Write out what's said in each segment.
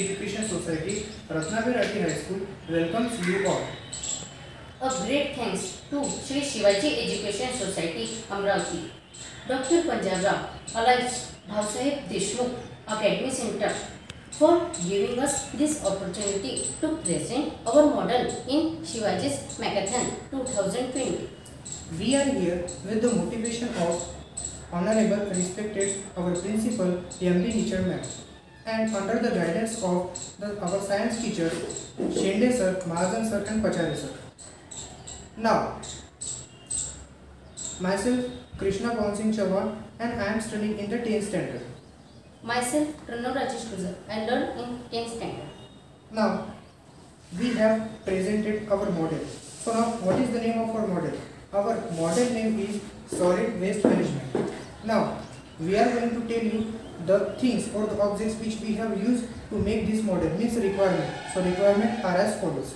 Education Society, Ratnabirati High School welcomes you all. A great thanks to Shri Shivaji Education Society, Amravati, Dr. Punjabrao, Alias Bhavsaheb Deshmukh Academy Center for giving us this opportunity to present our model in Shivaji's Makathon 2020. We are here with the motivation of Honorable Respected our Principal M.B. Nichar Ma'am and under the guidance of our science teachers Shende Sir, Mahajan Sir and Pachare Sir. Now, myself Krishna Pawan Singh Chauhan and I am studying in the 10th standard. Myself Pranav Rajesh Gujar, I learn in 10th standard. Now, we have presented our model. So now, what is the name of our model? Our model name is Solid Waste Management. Now, we are going to tell you the things or the objects which we have used to make this model, means requirement. So requirement are as follows.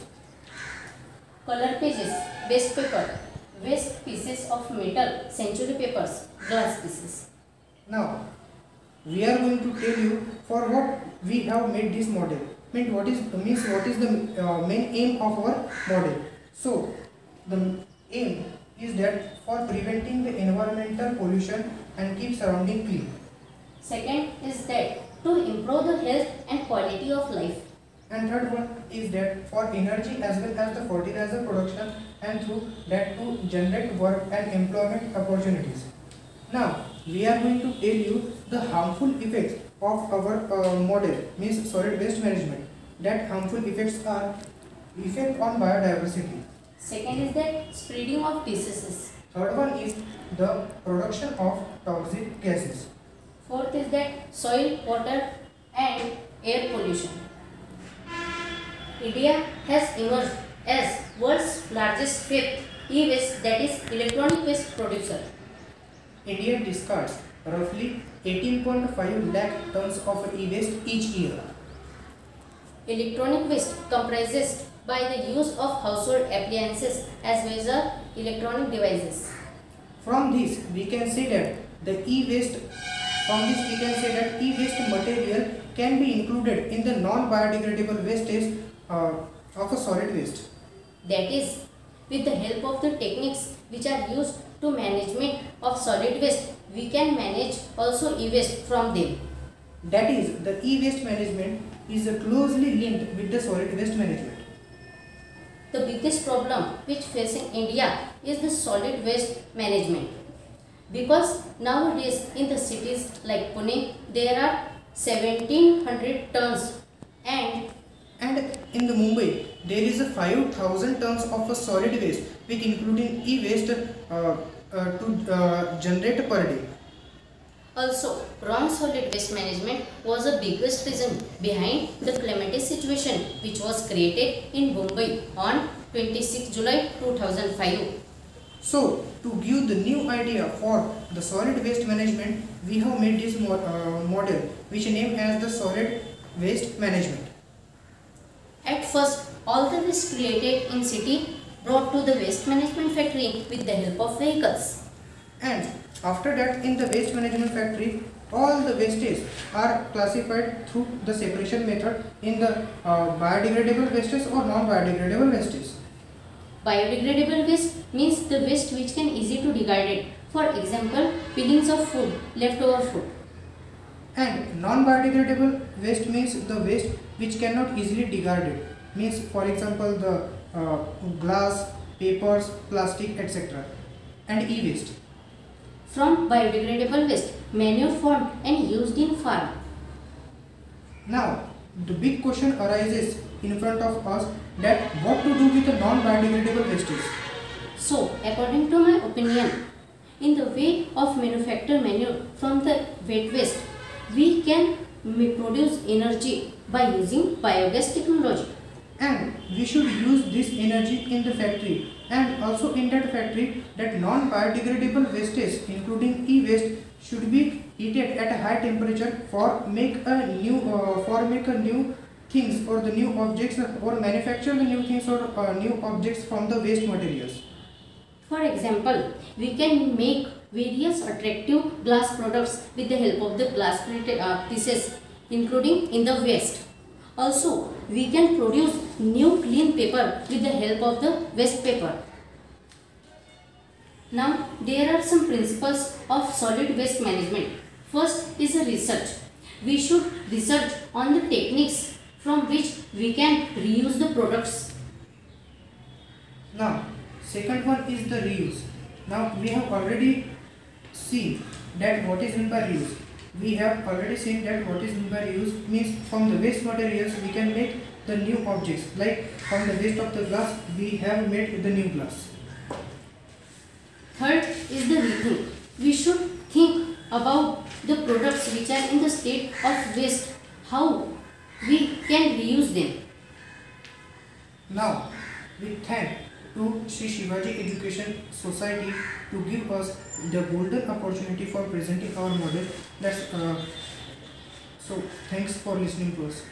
Color pages, waste paper, waste pieces of metal, century papers, glass pieces. Now, we are going to tell you for what we have made this model. Means what is the main aim of our model. So, the aim is that for preventing the environmental pollution and keep surrounding clean. Second is that to improve the health and quality of life. And third one is that for energy as well as the fertilizer production and through that to generate work and employment opportunities. Now, we are going to tell you the harmful effects of our model, means solid waste management. That harmful effects are effect on biodiversity. Second is that spreading of diseases. Third one is the production of toxic gases. Fourth is that soil, water and air pollution. India has emerged as world's largest fifth e-waste, that is electronic waste producer. India discards roughly 18.5 lakh tons of e-waste each year. Electronic waste comprises by the use of household appliances as well as electronic devices. From this we can say that e-waste material can be included in the non-biodegradable wastage of a solid waste. That is, with the help of the techniques which are used to management of solid waste, we can manage also e-waste from them. That is, the e-waste management is closely linked with the solid waste management. The biggest problem which facing India is the solid waste management. Because nowadays in the cities like Pune, there are 1700 tons and in the Mumbai, there is a 5000 tons of a solid waste with including e-waste to generate per day. Also, wrong solid waste management was the biggest reason behind the climatic situation which was created in Mumbai on 26 July 2005. So, to give the new idea for the solid waste management, we have made this model which named as the solid waste management. At first, all the waste created in city brought to the waste management factory with the help of vehicles. And after that, in the waste management factory, all the wastes are classified through the separation method in the biodegradable wastes or non-biodegradable wastes. Biodegradable waste means the waste which can easy to degrade. For example, peelings of food, leftover food. And non-biodegradable waste means the waste which cannot easily degrade. Means, for example, the glass, papers, plastic, etc. And e-waste. From biodegradable waste, manure formed and used in farm. Now, the big question arises in front of us that what to do with the non-biodegradable wastes. So, according to my opinion, in the way of manufacture manure from the wet waste, we can produce energy by using biogas technology. And we should use this energy in the factory, and also in that factory that non-biodegradable wastes including e-waste should be heated at a high temperature for make a new things or the new objects or manufacture the new things or new objects from the waste materials. For example, we can make various attractive glass products with the help of the glass pieces including in the waste. Also, we can produce new clean paper with the help of the waste paper. Now, there are some principles of solid waste management. First is a research. We should research on the techniques from which we can reuse the products. Now, second one is the reuse. Now, we have already seen that what is meant by reuse. We have already seen that what is meant by reuse means from the waste materials we can make the new objects. Like from the waste of the glass we have made the new glass. Third is the rethink. We should think about the products which are in the state of waste, how we can reuse them. Now, we thank to Sri Shivaji Education Society to give us the golden opportunity for presenting our model. So thanks for listening to us.